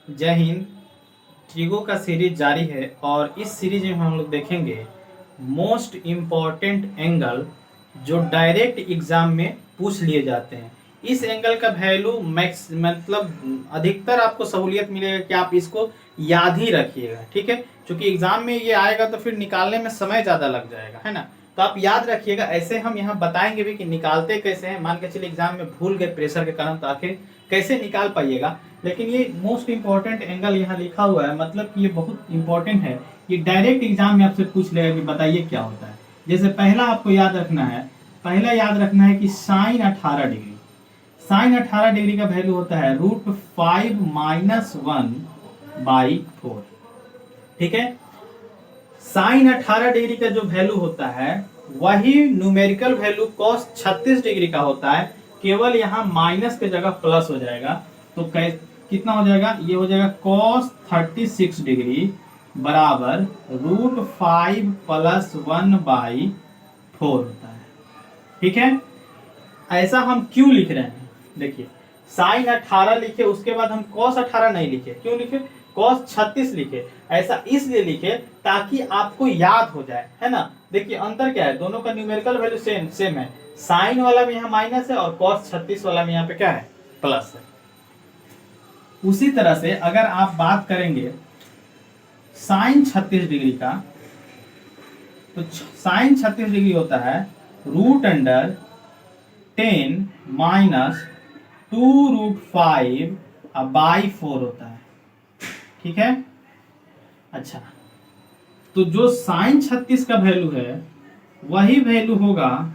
जय हिंद। ट्रिगो का सीरीज जारी है और इस सीरीज में हम लोग देखेंगे मोस्ट इम्पॉर्टेंट एंगल जो डायरेक्ट एग्जाम में पूछ लिए जाते हैं। इस एंगल का वैल्यू मैक्स मतलब अधिकतर आपको सहूलियत मिलेगा कि आप इसको याद ही रखिएगा, ठीक है। क्योंकि एग्जाम में ये आएगा तो फिर निकालने में समय ज़्यादा लग जाएगा, है ना। तो आप याद रखिएगा। ऐसे हम यहाँ बताएंगे भी कि निकालते कैसे हैं। मान के चलिए एग्जाम में भूल गए प्रेशर के कारण, तो आखिर कैसे निकाल पाइएगा। लेकिन ये मोस्ट इंपॉर्टेंट एंगल यहाँ लिखा हुआ है, मतलब कि ये बहुत इंपॉर्टेंट है। ये डायरेक्ट एग्जाम में आपसे पूछ लेगा कि बताइए क्या होता है। जैसे पहला आपको याद रखना है, पहला याद रखना है कि साइन 18 डिग्री, साइन 18 डिग्री का वैल्यू होता है √5 - 1/4, ठीक है। साइन 18 डिग्री का जो वैल्यू होता है वही न्यूमेरिकल वैल्यू cos 36 डिग्री का होता है, केवल यहाँ माइनस के जगह प्लस हो जाएगा। तो कितना हो जाएगा, ये हो जाएगा cos 36 डिग्री बराबर √5 + 1/4 होता है, ठीक है। ऐसा हम क्यों लिख रहे हैं, देखिए साइन 18 लिखे, उसके बाद हम cos 18 नहीं लिखे। क्यों लिखे, cos 36 लिखे। ऐसा इसलिए लिखे ताकि आपको याद हो जाए, है ना। देखिए अंतर क्या है, दोनों का न्यूमेरिकल वैल्यू सेम है। साइन वाला में यहाँ माइनस है और cos 36 वाला में यहाँ पे क्या है, प्लस है। उसी तरह से अगर आप बात करेंगे साइन 36 डिग्री का, तो साइन 36 डिग्री होता है √10 - 2√5/4 होता है, ठीक है। अच्छा, तो जो साइन 36 का वैल्यू है वही वैल्यू होगा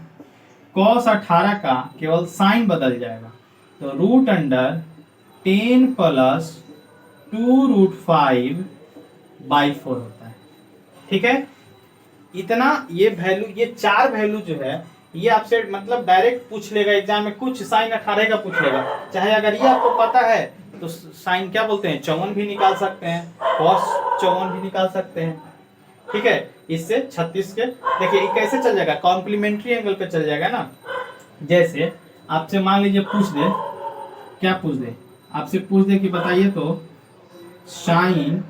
cos 18 का, केवल साइन बदल जाएगा। तो √10 + 2√5/4 होता है, ठीक है। इतना ये वैल्यू, ये चार वैल्यू जो है ये आपसे मतलब डायरेक्ट पूछ लेगा एग्जाम में। कुछ साइन 18 का पूछ लेगा, चाहे अगर ये आपको पता है तो साइन क्या बोलते हैं, 54 भी निकाल सकते हैं, cos 54 भी निकाल सकते हैं, ठीक है। इससे 36 के देखिए कैसे चल जाएगा, कॉम्प्लीमेंट्री एंगल पे चल जाएगा ना। जैसे आपसे मान लीजिए पूछ दे, क्या पूछ दे, आपसे पूछ दे कि बताइए तो साइन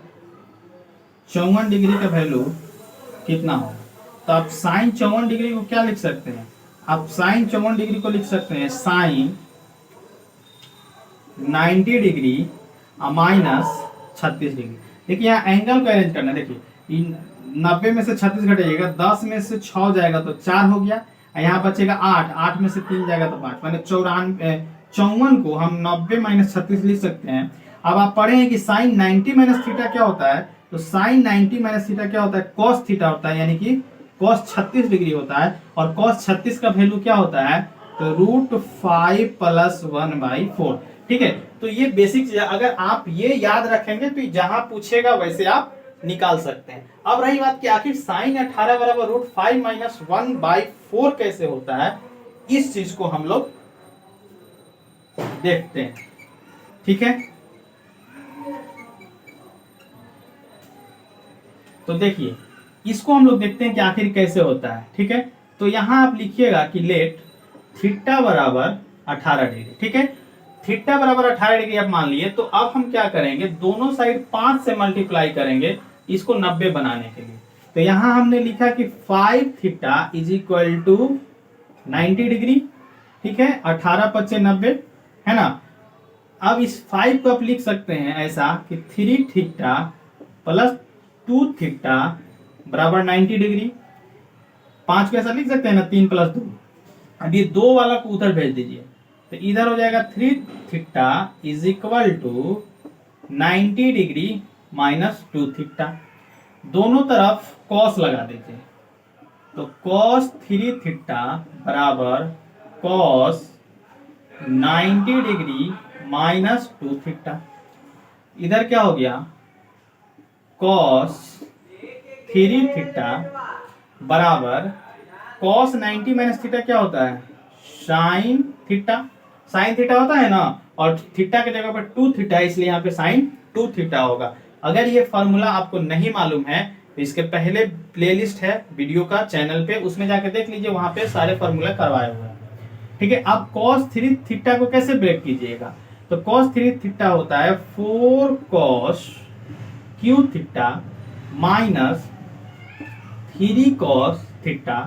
54 डिग्री का वैल्यू कितना होगा। तो आप साइन 54 डिग्री को क्या लिख सकते हैं, आप साइन 54 डिग्री को लिख सकते हैं साइन 90 डिग्री -36 डिग्री। देखिए यहाँ एंगल को अरेंज करना है। देखिए 90 में से 36 घटेगा, 10 में से 6 जाएगा तो 4 हो गया, यहाँ बचेगा 8, 8 में से 3 जाएगा तो 5, मैंने 54 को हम 90 - 36 लिख सकते हैं। अब आप पढ़े हैं कि साइन 90 - थीटा क्या होता है, तो साइन 90 - थीटा क्या होता है, cos थीटा होता है, यानी कि cos 36 डिग्री होता है। और cos 36 का वैल्यू क्या होता है, तो √5 + 1/4, ठीक है। तो ये बेसिक चीज है, अगर आप ये याद रखेंगे तो जहां पूछेगा वैसे आप निकाल सकते हैं। अब रही बात कि आखिर साइन 18 बराबर √5 - 1/4 कैसे होता है, इस चीज को हम लोग देखते हैं, ठीक है। तो देखिए इसको हम लोग देखते हैं कि आखिर कैसे होता है, ठीक है। तो यहां आप लिखिएगा कि लेट थीटा बराबर 18 डिग्री, ठीक है। थीटा बराबर 18 डिग्री आप मान लिए, तो अब हम क्या करेंगे, दोनों साइड 5 से मल्टीप्लाई करेंगे इसको 90 बनाने के लिए। तो यहां हमने लिखा कि 5 थीटा = 90 डिग्री, ठीक है। 18 × 5 = 90, है ना। अब इस 5 को आप लिख सकते हैं ऐसा कि 3 थीटा + 2 थीटा बराबर 90 डिग्री। 5 को ऐसा लिख सकते हैं ना, 3 + 2। अब ये 2 वाला को उधर भेज दीजिए, तो इधर हो जाएगा 3 थीटा = 90 डिग्री -2 थीटा। दोनों तरफ cos लगा दीजिए, तो cos 3 थीटा बराबर cos 90 डिग्री -2 थीटा। इधर क्या हो गया, cos 3 थीटा बराबर cos 90 - थीटा क्या होता है, साइन थीटा। साइन थीटा होता है ना, और थीटा के जगह पर 2 थीटा, इसलिए यहाँ पे साइन 2 थीटा होगा। अगर ये फॉर्मूला आपको नहीं मालूम है तो इसके पहले प्लेलिस्ट है वीडियो का चैनल पे, उसमें जाके देख लीजिए, वहां पे सारे फॉर्मूला करवाए हुए हैं, ठीक है। आप cos 3 थीटा को कैसे ब्रेक कीजिएगा, तो cos 3 थीटा होता है 4 cos Q theta minus 3 cos theta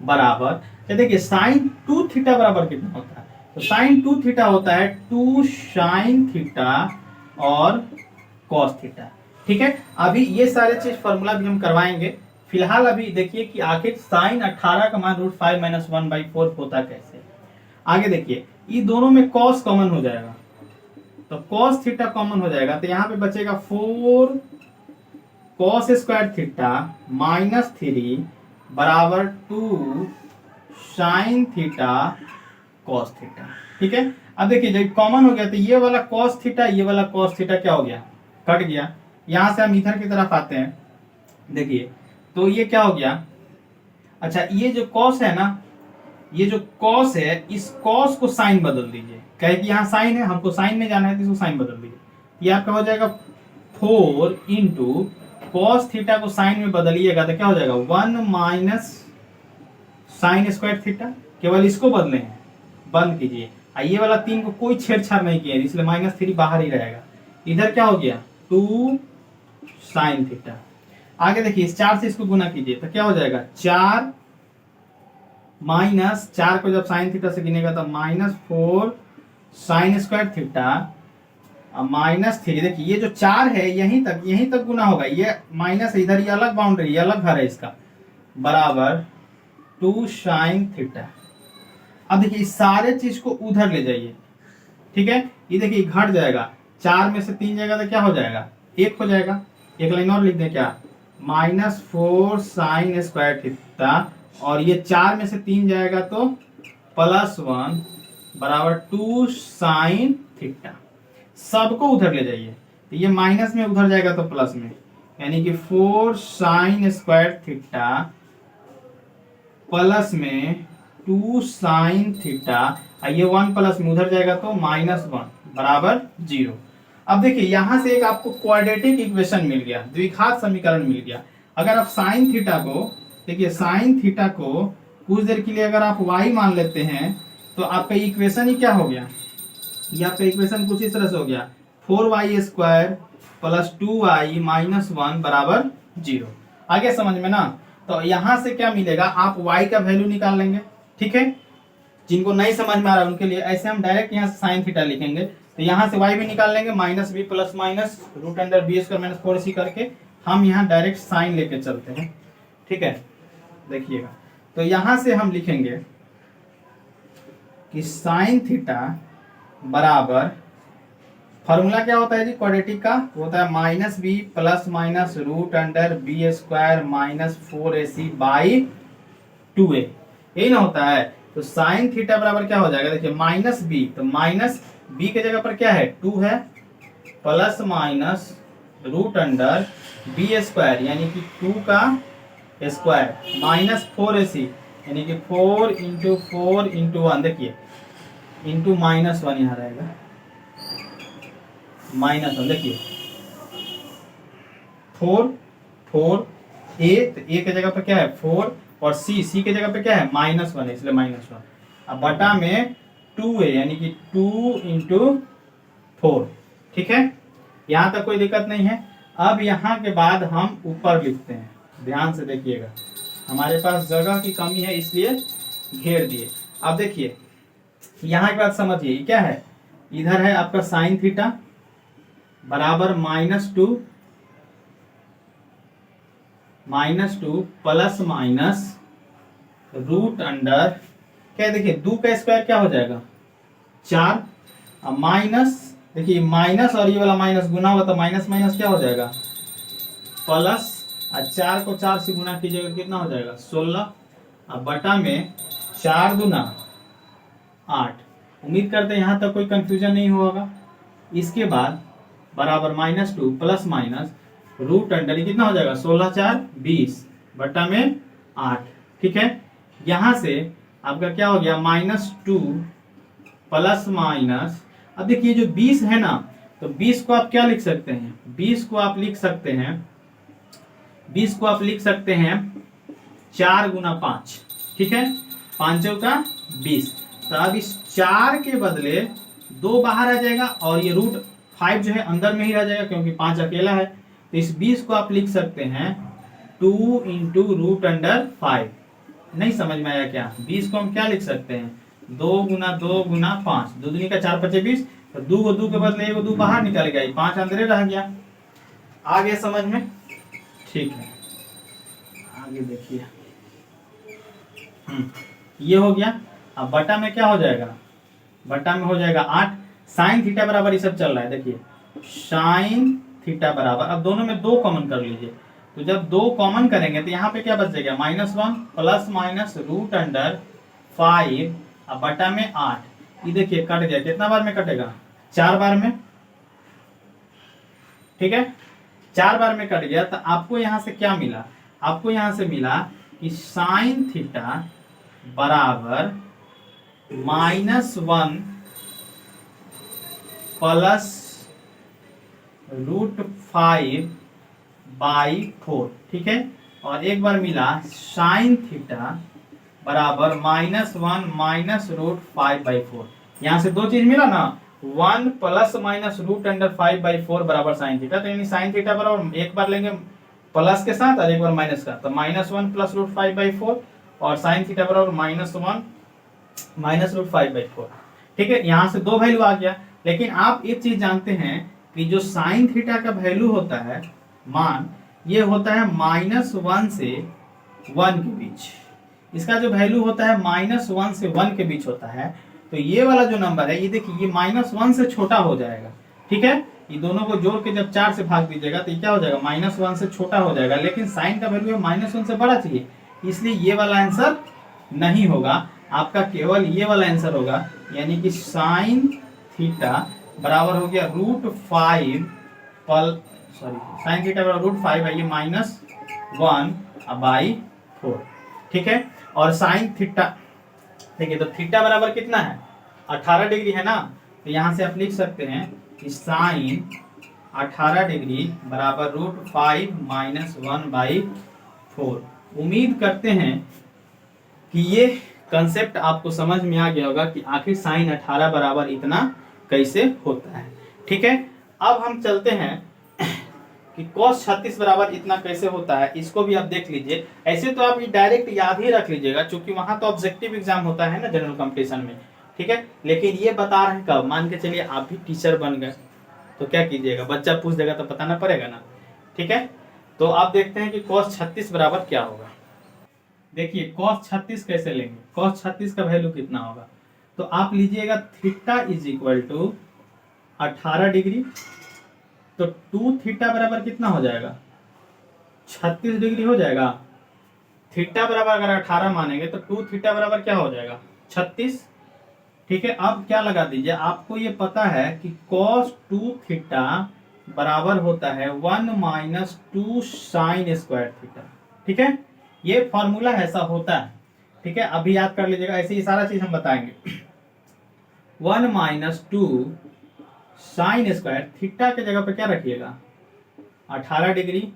बराबर, तो देखिए साइन 2 थीटा बराबर कितना होता है, तो साइन 2 थीटा होता है 2 साइन थीटा और कॉस थीटा। ठीक है, अभी ये सारे चीज फॉर्मूला भी हम करवाएंगे। फिलहाल अभी देखिए कि आखिर साइन 18 का मान √5 - 1/4 होता कैसे। आगे देखिए, ये दोनों में कॉस कॉमन हो जाएगा, तो कॉस थीटा कॉमन हो जाएगा, तो यहाँ पे बचेगा 4 कॉस स्क्वायर थीटा माइनस 3 बराबर 2 साइन थीटा कॉस थीटा। ठीक है, अब देखिए जब कॉमन हो गया तो ये वाला कॉस थीटा, ये वाला कॉस थीटा क्या हो गया, कट गया। यहां से हम इधर की तरफ आते हैं, देखिए तो ये क्या हो गया, अच्छा ये जो कॉस है ना, ये जो कॉस है, इस कॉस को साइन बदल दीजिए, कहे कि यहाँ साइन है, हमको साइन में जाना है तो इसको साइन बदल दीजिए, ये आपका हो जाएगा 4 इंटू कॉस थीटा को साइन में बदलिएगा तो क्या हो जाएगा 1 माइनस साइन स्क्वायर थीटा, केवल इसको बदले हैं, बंद कीजिए। ये वाला 3 को कोई छेड़छाड़ नहीं किया, इसलिए -3 बाहर ही रहेगा। इधर क्या हो गया 2 साइन थीटा। आगे देखिए इस 4 से इसको गुना कीजिए तो क्या हो जाएगा 4 माइनस 4 को जब साइन थीटा से गिनेगा तो -4 साइन स्क्वायर थीटा -3। देखिए ये जो 4 है यहीं तक गुना होगा, ये माइनस इधर, ये अलग बाउंड्री, ये अलग घर है इसका, बराबर 2 साइन थीटा। अब देखिए इस सारे चीज को उधर ले जाइए, ठीक है, ये देखिए घट जाएगा, 4 में से 3 जाएगा तो क्या हो जाएगा 1 हो जाएगा। एक लाइन और लिख दें क्या, -4 साइन स्क्वायर थीटा, और ये 4 में से 3 जाएगा तो +1 बराबर 2 साइन थीटा। सबको उधर ले जाइए, तो ये माइनस में उधर जाएगा तो प्लस में, यानी कि 4 साइन स्क्वायर थीटा प्लस में 2 साइन थीटा, ये 1 प्लस में उधर जाएगा तो -1 बराबर 0। अब देखिए यहां से एक आपको क्वाड्रेटिक इक्वेशन मिल गया, द्विघात समीकरण मिल गया। अगर आप साइन थीटा को, देखिए साइन थीटा को कुछ देर के लिए अगर आप y मान लेते हैं तो आपका इक्वेशन ही क्या हो गया, ये आपका इक्वेशन कुछ इस तरह से हो गया 4y² + 2y - 1 बराबर 0। आगे समझ में ना, तो यहां से क्या मिलेगा, आप y का वैल्यू निकाल लेंगे। ठीक है, जिनको नहीं समझ में आ रहा है उनके लिए ऐसे हम डायरेक्ट यहाँ से साइन थीटा लिखेंगे, तो यहाँ से y भी निकाल लेंगे, -b plus minus √b² - 4c करके हम यहाँ डायरेक्ट साइन लेके चलते हैं। ठीक है, देखिएगा, तो यहाँ से हम लिखेंगे कि साइन थीटा बराबर, फॉर्मूला क्या होता है जी क्वाड्रेटिक का, होता है -b plus minus √b² - 4ac/2a, यही ना होता है। तो साइन थीटा बराबर क्या हो जाएगा, देखिए -b, तो माइनस b के जगह पर क्या है 2 है, प्लस माइनस √b² यानी कि 2 का स्क्वायर -4ac यानी कि 4 × 4 × 1, देखिए इंटू -1 यहाँ रहेगा, -1, देखिए 4 a, तो a के जगह पर क्या है 4 और c के जगह पे क्या है -1 है, इसलिए -1, अब बटा में 2a यानी कि 2 × 4। ठीक है, यहाँ तक कोई दिक्कत नहीं है। अब यहाँ के बाद हम ऊपर लिखते हैं, ध्यान से देखिएगा, हमारे पास जगह की कमी है इसलिए घेर दिए। अब देखिए यहाँ की बात समझिए, क्या है, इधर है आपका साइन थीटा बराबर -2 प्लस माइनस √, क्या देखिए 2 का स्क्वायर क्या हो जाएगा 4, अब माइनस, देखिए माइनस और ये वाला माइनस गुना हुआ तो माइनस माइनस क्या हो जाएगा प्लस, 4 को 4 से गुना कीजिएगा कितना हो जाएगा 16, अब बटा में 4 दूना 8। उम्मीद करते हैं यहाँ तक कोई कंफ्यूजन नहीं होगा। इसके बाद बराबर -2 प्लस माइनस √, कितना हो जाएगा 16 × 4 = 20 बटा में 8। ठीक है, यहाँ से आपका क्या हो गया -2 प्लस माइनस, अब देखिए जो 20 है ना, तो 20 को आप क्या लिख सकते हैं, 20 को आप लिख सकते हैं 4 × 5। ठीक है, 5 का 20, तो अब इस 4 के बदले 2 बाहर आ जाएगा और ये रूट 5 जो है अंदर में ही रह जाएगा क्योंकि 5 अकेला है। तो इस 20 को आप लिख सकते हैं 2 इंटू रूट अंडर 5। नहीं समझ में आया क्या? 20 को हम क्या लिख सकते हैं? 2 गुना 2 गुना 5, 2 दूनी का 4 5 20। तो 2 को 2 के बदले 1 2 बाहर निकल गया, 5 अंदर रह गया। आ गया समझ में? ठीक है, आगे देखिए। ये हो गया। अब बटा में क्या हो जाएगा? बटा में हो जाएगा 8 साइन थीटा बराबर ये सब चल रहा है। देखिए साइन थीटा बराबर, अब दोनों में 2 कॉमन कर लीजिए। तो जब 2 कॉमन करेंगे तो यहाँ पे क्या बच जाएगा? -1 प्लस माइनस रूट अंडर 5 अब बटा में 8। ये देखिए कट गया, कितना बार में कटेगा? 4 बार में। ठीक है, 4 बार में कट गया। तो आपको यहां से क्या मिला? आपको यहां से मिला कि साइन थीटा बराबर -1 प्लस रूट 5 बाई 4। ठीक है, और एक बार मिला साइन थीटा बराबर -1 माइनस रूट 5 बाई 4। यहां से 2 चीज मिला ना, 1 plus minus root under 5 by 4 बराबर साइन थीटा। तो यानी साइन थीटा बराबर एक बार लेंगे प्लस के साथ और एक बार माइनस का, तो -1 प्लस रूट 5 बाई 4 और साइन थीटा बराबर -1 माइनस रूट 5 बाई 4। ठीक है, यहां से 2 वैल्यू आ गया। लेकिन आप एक चीज जानते हैं कि जो साइन थीटा का वैल्यू होता है मान, ये होता है -1 से 1 के बीच। इसका जो वैल्यू होता है -1 से 1 के बीच होता है। तो ये वाला जो नंबर है, ये देखिए ये -1 से छोटा हो जाएगा। ठीक है, ये दोनों को जोड़ के जब 4 से भाग दीजिएगा तो ये क्या हो जाएगा? -1 से छोटा हो जाएगा। लेकिन साइन का वैल्यू है -1 से बड़ा चाहिए, इसलिए ये वाला आंसर नहीं होगा आपका, केवल ये वाला आंसर होगा। यानी कि साइन थीटा बराबर हो गया √5 साइन थीटा बराबर √5 है, ये -1 बाई 4। ठीक है, और साइन थीटा देखिए, तो थीटा बराबर कितना है? 18 डिग्री है ना। तो यहां से आप लिख सकते हैं कि साइन 18 डिग्री बराबर √5 -1 बाई 4। उम्मीद करते हैं कि ये कंसेप्ट आपको समझ में आ गया होगा कि आखिर साइन 18 बराबर इतना कैसे होता है। ठीक है, अब हम चलते हैं कि cos 36 बराबर इतना कैसे होता है, इसको भी आप देख लीजिए। ऐसे तो आप ये डायरेक्ट याद ही रख लीजिएगा, क्योंकि वहां तो ऑब्जेक्टिव एग्जाम होता है ना जनरल कंपटीशन में। ठीक है, लेकिन ये बता रहे हैं कब? मान के चलिए आप भी टीचर बन गए तो क्या कीजिएगा? बच्चा पूछ देगा तो बताना पड़ेगा ना। ठीक है, तो आप देखते हैं कि cos 36 बराबर क्या होगा। देखिए cos 36 कैसे लेंगे? cos 36 का वैल्यू कितना होगा? तो आप लीजिएगा theta is equal to 18 degree. तो 2 थीटा बराबर कितना हो जाएगा? 36 डिग्री हो जाएगा। थीटा बराबर अगर 18 मानेंगे तो 2 थीटा बराबर क्या हो जाएगा? 36। ठीक है, अब क्या लगा दीजिए, आपको ये पता है कि cos 2 थीटा बराबर होता है 1 माइनस 2 साइन स्क्वायर थीटा। ठीक है, ये फॉर्मूला ऐसा होता है। ठीक है, अभी याद कर लीजिएगा, ऐसे ही सारा चीज हम बताएंगे। 1 माइनस 2 साइन स्क्वायर थीटा के जगह पे क्या रखिएगा? 18 डिग्री।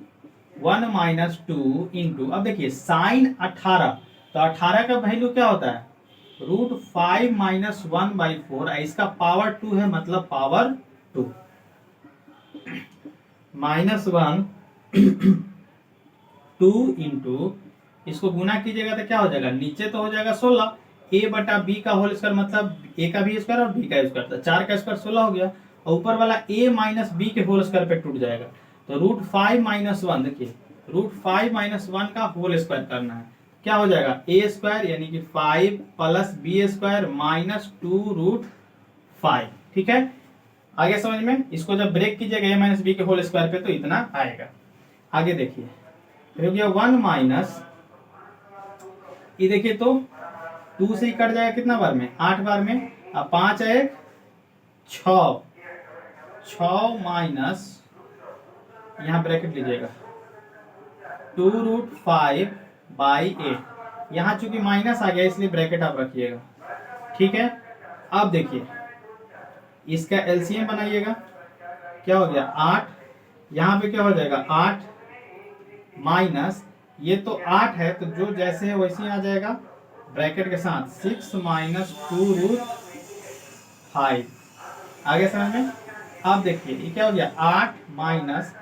1 माइनस 2 इंटू, अब देखिए साइन 18, तो 18 का वैल्यू क्या होता है? √5 माइनस 1 बाई 4। इसका पावर 2 है, मतलब पावर 2 -1 2 इंटू, इसको गुना कीजिएगा तो क्या हो जाएगा? नीचे तो हो जाएगा 16 a बटा b का होल स्क्वायर, मतलब a का भी स्क्वायर और b का स्क्वायर, तो 4 का स्क्वायर 16 हो गया। और ऊपर वाला a माइनस बी के होल स्क्वायर पे टूट जाएगा। तो √5 माइनस 1, देखिए √5 माइनस 1 का होल स्क्वायर करना है, क्या हो जाएगा? a स्क्वायर यानी कि 5 प्लस b स्क्वायर माइनस 2√5। ठीक है, आगे समझ में? इसको जब ब्रेक कीजिएगा a माइनस बी के होल स्क्वायर पे तो इतना आएगा। आगे देखिए, हो गया 1 माइनस, ये देखिए तो 2 से ही कट जाएगा कितना बार में? 8 बार में। अब 5 है 6 माइनस, यहाँ ब्रैकेट लीजिएगा 2√5 बाई 8। यहाँ चूंकि माइनस आ गया इसलिए ब्रैकेट आप रखिएगा। ठीक है, अब देखिए इसका एलसीएम बनाइएगा, क्या हो गया? 8, यहाँ पे क्या हो जाएगा? 8 माइनस, ये तो 8 है तो जो जैसे है वैसे ही आ जाएगा ब्रैकेट के साथ, 6 माइनस 2√5। आगे समझ में। अब देखिए ये क्या हो गया, 8 माइनस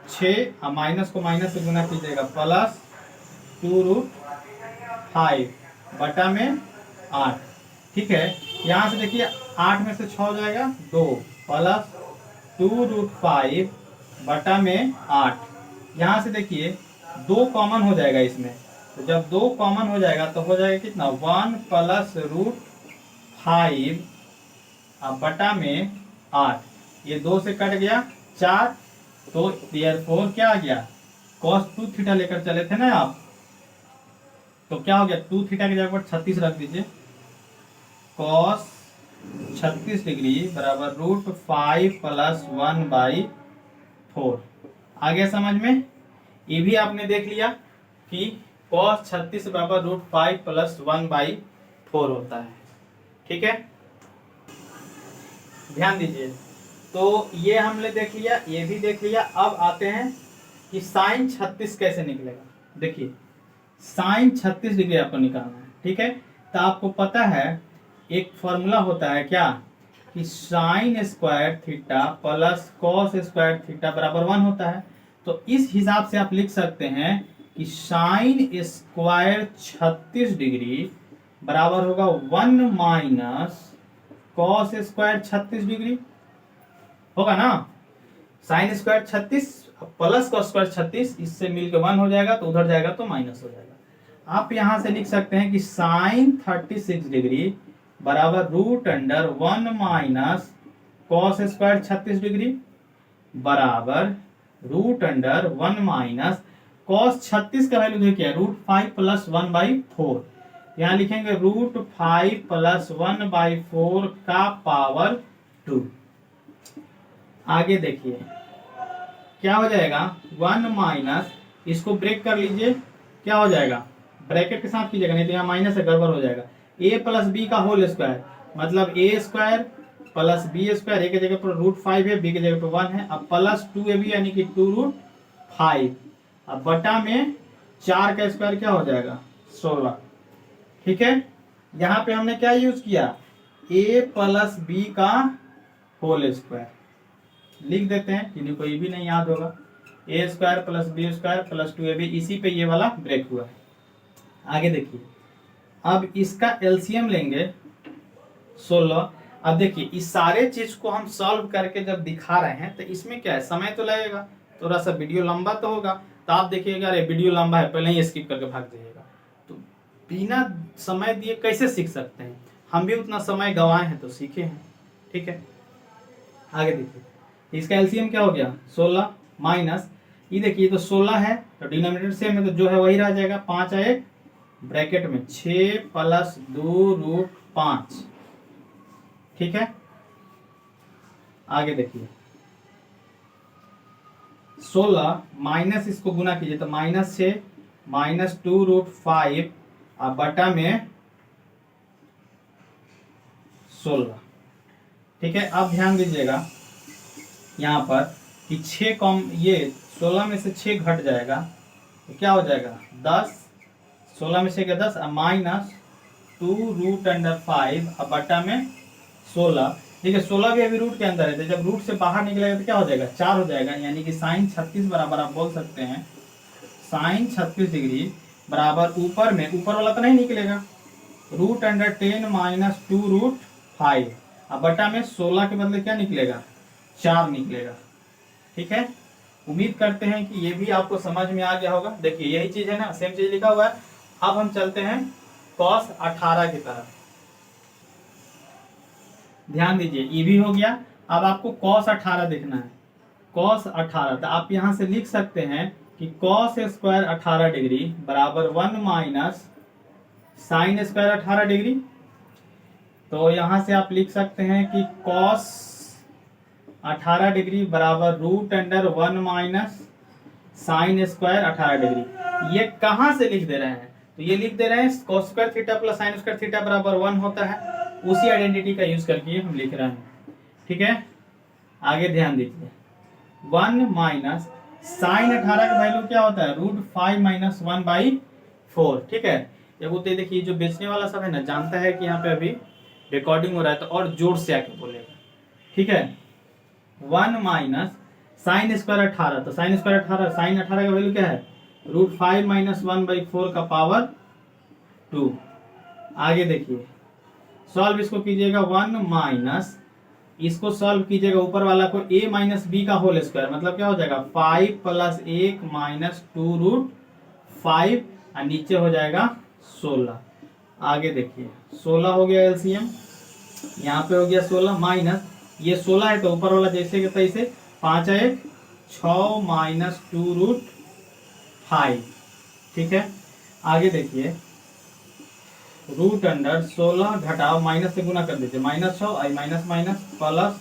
6, माइनस को माइनस से गुना कीजिएगा, प्लस 2√5 बटा में 8। ठीक है, यहाँ से देखिए 8 में से 6 हो जाएगा 2, प्लस 2√5 बटा में 8। यहाँ से देखिए 2 कॉमन हो जाएगा इसमें, तो जब 2 कॉमन हो जाएगा तो हो जाएगा कितना, 1 प्लस √5 अब बटा में 8। ये 2 से कट गया 4, तो देयरफॉर क्या आ गया, cos 2 थीटा लेकर चले थे ना आप, तो क्या हो गया, 2 थीटा की जगह पर 36 रख दीजिए, cos 36 डिग्री बराबर √5 प्लस 1/4। आ गया समझ में। ये भी आपने देख लिया कि cos 36 बराबर √5 प्लस 1/4 होता है। ठीक है, ध्यान दीजिए। तो ये हमने देख लिया, ये भी देख लिया। अब आते हैं कि साइन 36 कैसे निकलेगा। देखिए साइन 36 डिग्री आपको निकालना है। ठीक है, तो आपको पता है एक फॉर्मूला होता है क्या, कि sine square theta plus cos square theta बराबर 1 होता है। तो इस हिसाब से आप लिख सकते हैं कि साइन स्क्वायर 36 डिग्री बराबर होगा 1 माइनस कॉस स्क्वायर 36 डिग्री, होगा ना। Sine square 36 plus cos square 36, इससे मिलकर 1 हो जाएगा, तो उधर जाएगा तो माइनस हो जाएगा। आप यहां से लिख सकते हैं कि साइन 36 डिग्री बराबर √1 माइनस कॉस स्क्वायर 36 डिग्री बराबर √1 माइनस कॉस 36 का वैल्यू देखिए √5 प्लस 1/4। यहाँ लिखेंगे √5 प्लस 1/4 का पावर 2। आगे देखिए क्या हो जाएगा, 1 माइनस, इसको ब्रेक कर लीजिए, क्या हो जाएगा, ब्रैकेट के साथ कीजिएगा, नहीं तो यहाँ माइनस से गड़बड़ हो जाएगा। a प्लस बी का होल स्क्वायर मतलब a square plus B square, a की जगह पर √5 है, b की जगह पर 1 है, अब प्लस 2ab यानी कि 2√5, अब बटा में 4 का स्क्वायर क्या हो जाएगा 16। ठीक है, यहाँ पे हमने क्या यूज किया, a प्लस बी का होल स्क्वायर लिख देते हैं, किन्हीं को ये भी नहीं याद होगा, a square plus B square plus 2ab, इसी पे ये वाला ब्रेक हुआ है। आगे देखिए, अब इसका एलसीएम लेंगे 16। अब देखिए इस सारे चीज को हम सॉल्व करके जब दिखा रहे हैं तो इसमें क्या है, समय तो लगेगा, थोड़ा सा वीडियो लंबा तो होगा, तो आप देखिएगा अरे वीडियो लंबा है, पहले ही स्किप करके भाग जाइएगा। तो बिना समय दिए कैसे सीख सकते हैं, हम भी उतना समय गंवाए हैं तो सीखे हैं। ठीक है, आगे देखिए इसका एलसीएम क्या हो गया 16 माइनस, ये देखिए तो 16 है तो डिनोमिनेटर सेम है, तो जो है वही रह जाएगा, 5 आए ब्रैकेट में 6 प्लस 2√5। ठीक है, आगे देखिए 16 माइनस, इसको गुना कीजिए तो -6 माइनस 2√5 अब बटा में 16। ठीक है, अब ध्यान दीजिएगा यहाँ पर कि 6 कम, ये 16 में से 6 घट जाएगा तो क्या हो जाएगा 10, 16 में से क्या 10, माइनस 2√5 अब बटा में 16। ठीक है, 16 भी अभी रूट के अंदर है, तो जब रूट से बाहर निकलेगा तो क्या हो जाएगा 4 हो जाएगा, यानी कि साइन 36 बराबर आप बोल सकते हैं साइन 36 डिग्री बराबर ऊपर में, ऊपर वाला तो नहीं निकलेगा, √10 माइनस 2√5 अब बटा में 16 के बदले क्या निकलेगा 4 निकलेगा। ठीक है, उम्मीद करते हैं कि ये भी आपको समझ में आ गया होगा। देखिए यही चीज है ना, सेम चीज लिखा हुआ है। अब हम चलते हैं cos 18 की तरफ, ध्यान दीजिए ये भी हो गया। अब आपको cos 18 देखना है, cos 18, तो आप यहां से लिख सकते हैं कि cos स्क्वायर 18 डिग्री बराबर 1 माइनस साइन स्क्वायर 18 डिग्री। तो यहां से आप लिख सकते हैं कि cos 18 डिग्री बराबर √1 माइनस साइन स्क्वायर 18 डिग्री। ये कहां से लिख दे रहे हैं, तो ये लिख दे रहे हैं cos square theta plus sine square theta बराबर 1 होता है, उसी आइडेंटिटी का यूज करके हम लिख रहे हैं। ठीक है, आगे ध्यान दीजिए 1 माइनस साइन 18 का वैल्यू क्या होता है √5 माइनस 1/4। ठीक है, एगो तो देखिए जो बेचने वाला सब है ना जानता है कि यहाँ पे अभी रिकॉर्डिंग हो रहा है, तो और जोर से आके बोलेगा। ठीक है। 1 माइनस साइन स्क्वायर 18, तो साइन स्क्वायर 18, साइन 18 का वैल्यू क्या है √5 माइनस 1/4 का पावर 2। आगे देखिए सॉल्व इसको कीजिएगा, 1 माइनस इसको सॉल्व कीजिएगा ऊपर वाला को a माइनस बी का होल स्क्वायर, मतलब क्या हो जाएगा 5 + 1 माइनस 2√5 और नीचे हो जाएगा 16। आगे देखिए 16 हो गया एलसीएम, यहाँ पे हो गया 16 माइनस ये 16 है तो ऊपर वाला जैसे के तैसे 5 1 6 माइनस 2√5। ठीक है। आगे देखिए √16 घटाओ माइनस से गुना कर दीजिए, -6 आई माइनस माइनस प्लस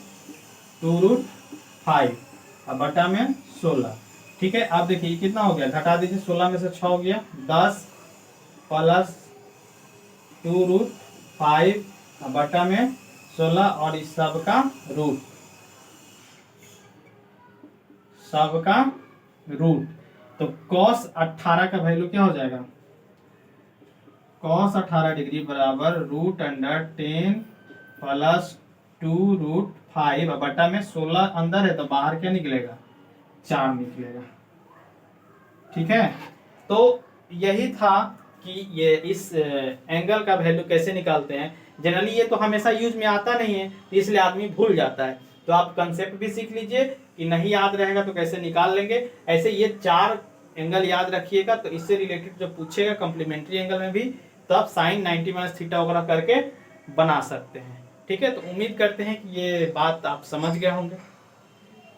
2√5 अब बटा में 16। ठीक है। अब देखिए कितना हो गया, घटा दीजिए, 16 में से 6 हो गया 10 प्लस 2√5 अब बटा में 16 और इस सब का रूट। तो cos 18 का वैल्यू क्या हो जाएगा, cos 18 डिग्री बराबर √10 प्लस 2√5 बटा में 16 अंदर है तो बाहर क्या निकलेगा 4 निकलेगा। ठीक है। तो यही था कि ये इस एंगल का वैल्यू कैसे निकालते हैं। जनरली ये तो हमेशा यूज में आता नहीं है इसलिए आदमी भूल जाता है, तो आप कंसेप्ट भी सीख लीजिए कि नहीं याद रहेगा तो कैसे निकाल लेंगे। ऐसे ये 4 एंगल याद रखिएगा, तो इससे रिलेटेड जो पूछेगा कॉम्प्लीमेंट्री एंगल में भी तो आप साइन 90 - थीटा वगैरह करके बना सकते हैं। ठीक है। तो उम्मीद करते हैं कि ये बात आप समझ गए होंगे।